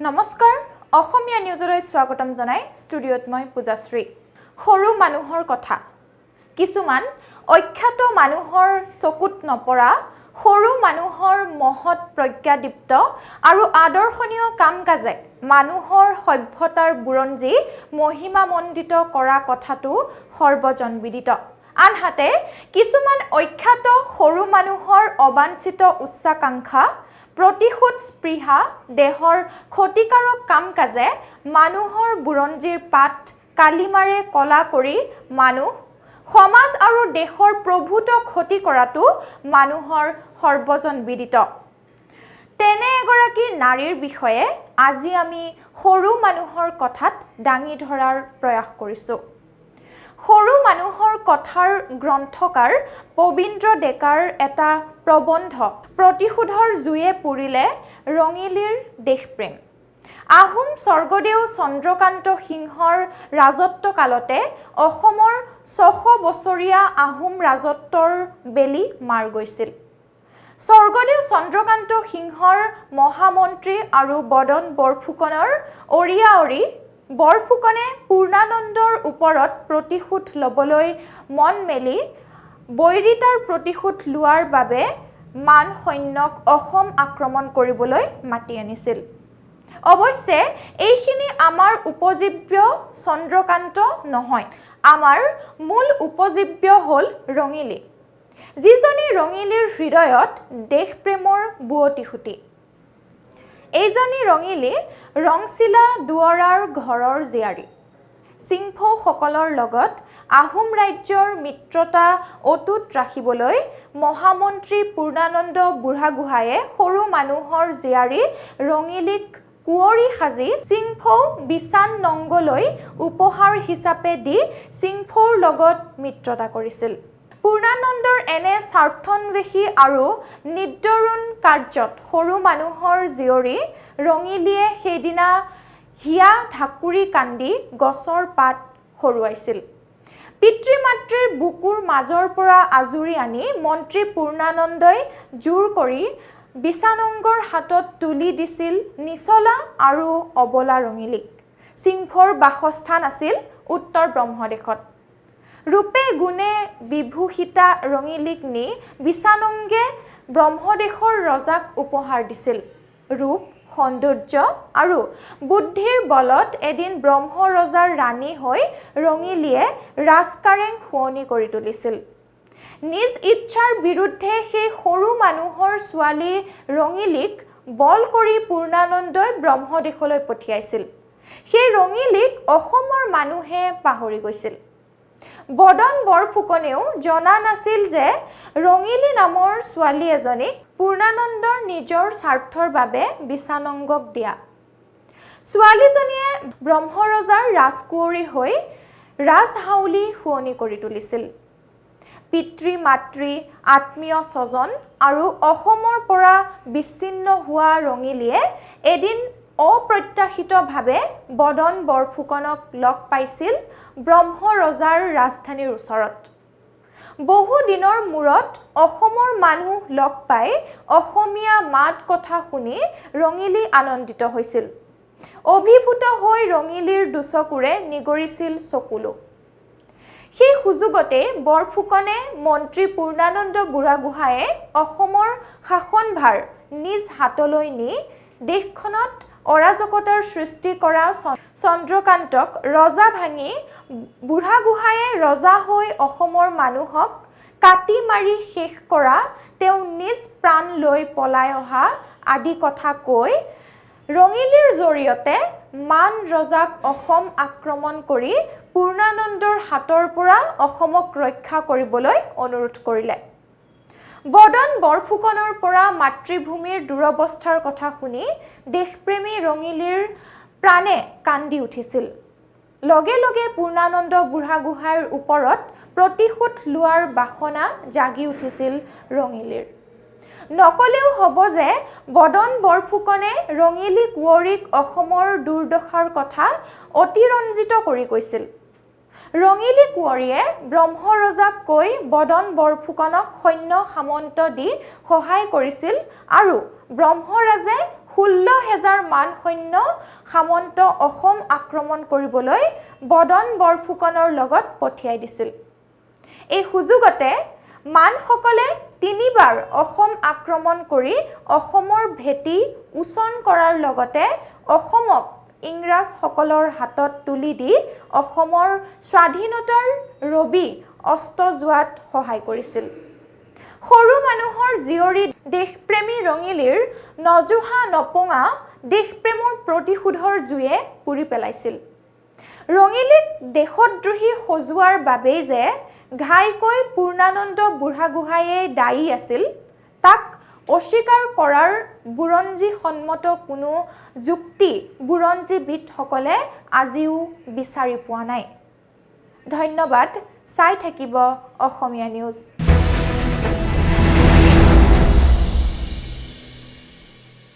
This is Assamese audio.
নমস্কাৰ অসমীয়া নিউজলৈ স্বাগতম জনাই ষ্টুডিঅ'ত মই পূজাশ্ৰী সৰু মানুহৰ কথা কিছুমান অখ্যাত মানুহৰ চকুত নপৰা সৰু মানুহৰ মহৎ প্ৰজ্ঞাদীপ্ত আৰু আদৰ্শনীয় কাম-কাজে মানুহৰ সভ্যতাৰ বুৰঞ্জী মহিমামণ্ডিত কৰা কথাটো সৰ্বজনবিদিত আনহাতে কিছুমান অখ্যাত সৰু মানুহৰ অবাঞ্ছিত উচ্চাকাংক্ষা প্ৰতিশোধ স্পৃহা দেহৰ ক্ষতিকাৰক কাম-কাজে মানুহৰ বুৰঞ্জীৰ পাত কালিমাৰে কলা কৰি মানুহ সমাজ আৰু দেশৰ প্ৰভূত ক্ষতি কৰাটো মানুহৰ সৰ্বজনবিদিত তেনে এগৰাকী নাৰীৰ বিষয়ে আজি আমি সৰু মানুহৰ কথাত দাঙি ধৰাৰ প্ৰয়াস কৰিছোঁ সৰু মানুহৰ কথাৰ গ্ৰন্থকাৰ পবিন্দ্ৰ ডেকাৰ এটা প্ৰবন্ধ প্ৰতিশোধৰ জুয়ে পুৰিলে ৰঙিলীৰ দেশপ্ৰেম আহোম স্বৰ্গদেউ চন্দ্ৰকান্ত সিংহৰ ৰাজত্বকালতে অসমৰ ৬০০ বছৰীয়া আহোম ৰাজত্বৰ বেলি মাৰ গৈছিল স্বৰ্গদেউ চন্দ্ৰকান্ত সিংহৰ মহামন্ত্ৰী আৰু বদন বৰফুকনৰ অৰিয়াঅৰি বৰফুকনে পূৰ্ণানন্দৰ ওপৰত প্ৰতিশোধ ল'বলৈ মন মেলি বৈৰিতাৰ প্ৰতিশোধ লোৱাৰ বাবে মান সৈন্যক অসম আক্ৰমণ কৰিবলৈ মাতি আনিছিল অৱশ্যে এইখিনি আমাৰ উপজীব্য চন্দ্ৰকান্ত নহয় আমাৰ মূল উপজীব্য হ'ল ৰঙিলী যিজনী ৰঙিলীৰ হৃদয়ত দেশপ্ৰেমৰ বুৱতী সুঁতি এইজনী ৰঙিলী ৰংচিলা দুৱৰাৰ ঘৰৰ জীয়াৰী চিংফৌসকলৰ লগত আহোম ৰাজ্যৰ মিত্ৰতা অটুট ৰাখিবলৈ মহামন্ত্ৰী পূৰ্ণানন্দ বুঢ়াগোহাঁয়ে সৰু মানুহৰ জীয়াৰী ৰঙিলীক কুঁৱৰী সাজি চিংফৌ বিছান নংগলৈ উপহাৰ হিচাপে দি চিংফৌৰ লগত মিত্ৰতা কৰিছিল পূৰ্ণানন্দৰ এনে স্বাৰ্থন্বেষী আৰু নিৰ্দৰুণ কাৰ্যত সৰু মানুহৰ জীয়ৰী ৰঙিলীয়ে সেইদিনা হিয়া ঢাকুৰি কান্দি গছৰ পাত হৰুৱাইছিল পিতৃ-মাতৃৰ বুকুৰ মাজৰ পৰা আজুৰি আনি মন্ত্ৰী পূৰ্ণানন্দই জোৰ কৰি বিছানংগৰ হাতত তুলি দিছিল নিচলা আৰু অবলা ৰঙিলীক চিংফৌৰ বাসস্থান আছিল উত্তৰ ব্ৰহ্মদেশত ৰূপে গুণে বিভূষিতা ৰঙিলীক নি বিছানংগে ব্ৰহ্মদেশৰ ৰজাক উপহাৰ দিছিল ৰূপ সৌন্দৰ্য আৰু বুদ্ধিৰ বলত এদিন ব্ৰহ্ম ৰজাৰ ৰাণী হৈ ৰঙিলীয়ে ৰাজকাৰেং শুৱনি কৰি তুলিছিল নিজ ইচ্ছাৰ বিৰুদ্ধে সেই সৰু মানুহৰ ছোৱালী ৰঙিলীক বল কৰি পূৰ্ণানন্দই ব্ৰহ্মদেশলৈ পঠিয়াইছিল সেই ৰঙিলীক অসমৰ মানুহে পাহৰি গৈছিল বদন বৰফুকনেও জনা নাছিল যে ৰঙিলী নামৰ ছোৱালী এজনীক পূৰ্ণানন্দৰ নিজৰ স্বাৰ্থৰ বাবে বিছানংগক দিয়া ছোৱালীজনীয়ে ব্ৰহ্মৰজাৰ ৰাজকুঁৱৰী হৈ ৰাজহাউলি শুৱনি কৰি তুলিছিল পিতৃ-মাতৃ আত্মীয় স্বজন আৰু অসমৰ পৰা বিচ্ছিন্ন হোৱা ৰঙিলীয়ে এদিন অপ্ৰত্যাশিতভাৱে বদন বৰফুকনক লগ পাইছিল ব্ৰহ্ম ৰজাৰ ৰাজধানীৰ ওচৰত বহু দিনৰ মূৰত অসমৰ মানুহ লগ পাই অসমীয়া মাত কথা শুনি ৰঙিলী আনন্দিত হৈছিল অভিভূত হৈ ৰঙিলীৰ দুচকুৰে নিগৰিছিল চকুলো সেই সুযোগতে বৰফুকনে মন্ত্ৰী পূৰ্ণানন্দ বুঢ়াগোহাঁয়ে অসমৰ শাসনভাৰ নিজ হাতলৈ নি দেশখনত অৰাজকতাৰ সৃষ্টি কৰা চন্দ্ৰকান্তক ৰজা ভাঙি বুঢ়াগোহাঁয়ে ৰজা হৈ অসমৰ মানুহক কাটি মাৰি শেষ কৰা তেওঁ নিজ প্ৰাণ লৈ পলাই অহা আদি কথা কৈ ৰঙিলীৰ জৰিয়তে মান ৰজাক অসম আক্ৰমণ কৰি পূৰ্ণানন্দৰ হাতৰ পৰা অসমক ৰক্ষা কৰিবলৈ অনুৰোধ কৰিলে বদন বৰফুকনৰ পৰা মাতৃভূমিৰ দুৰৱস্থাৰ কথা শুনি দেশপ্ৰেমী ৰঙিলীৰ প্ৰাণে কান্দি উঠিছিল লগে লগে পূৰ্ণানন্দ বুঢ়াগোহাঁইৰ ওপৰত প্ৰতিশোধ লোৱাৰ বাসনা জাগি উঠিছিল ৰঙিলীৰ নকলেও হ'ব যে বদন বৰফুকনে ৰঙিলী কুঁৱৰীক অসমৰ দুৰ্দশাৰ কথা অতিৰঞ্জিত কৰি কৈছিল ৰঙিলী কুঁৱৰীয়ে ব্ৰহ্ম ৰজাক কৈ বদন বৰফুকনক সৈন্য সামন্ত দি সহায় কৰিছিল আৰু ব্ৰহ্মৰাজে 16,000 মান সৈন্য সামন্ত অসম আক্ৰমণ কৰিবলৈ বদন বৰফুকনৰ লগত পঠিয়াই দিছিল এই সুযোগতে মানসকলে তিনিবাৰ অসম আক্ৰমণ কৰি অসমৰ ভেটি উচন কৰাৰ লগতে অসমক ইংৰাজ সকলৰ হাতত তুলি দি অসমৰ স্বাধীনতাৰ ৰবি অস্ত যোৱাত সহায় কৰিছিল সৰু মানুহৰ জিয়ৰী দেশপ্ৰেমী ৰঙিলীৰ নজুহা নপঙা দেশপ্ৰেমৰ প্ৰতিশোধৰ জুয়ে পুৰি পেলাইছিল ৰঙিলীক দেশদ্ৰোহী সজোৱাৰ বাবেই যে ঘাইকৈ পূৰ্ণানন্দ বুঢ়াগোহাঁইয়ে দায়ী আছিল তাক অস্বীকাৰ কৰাৰ বুৰঞ্জী সন্মত কোনো যুক্তি বুৰঞ্জীবিদসকলে আজিও বিচাৰি পোৱা নাই ধন্যবাদ চাই থাকিব অসমীয়া নিউজ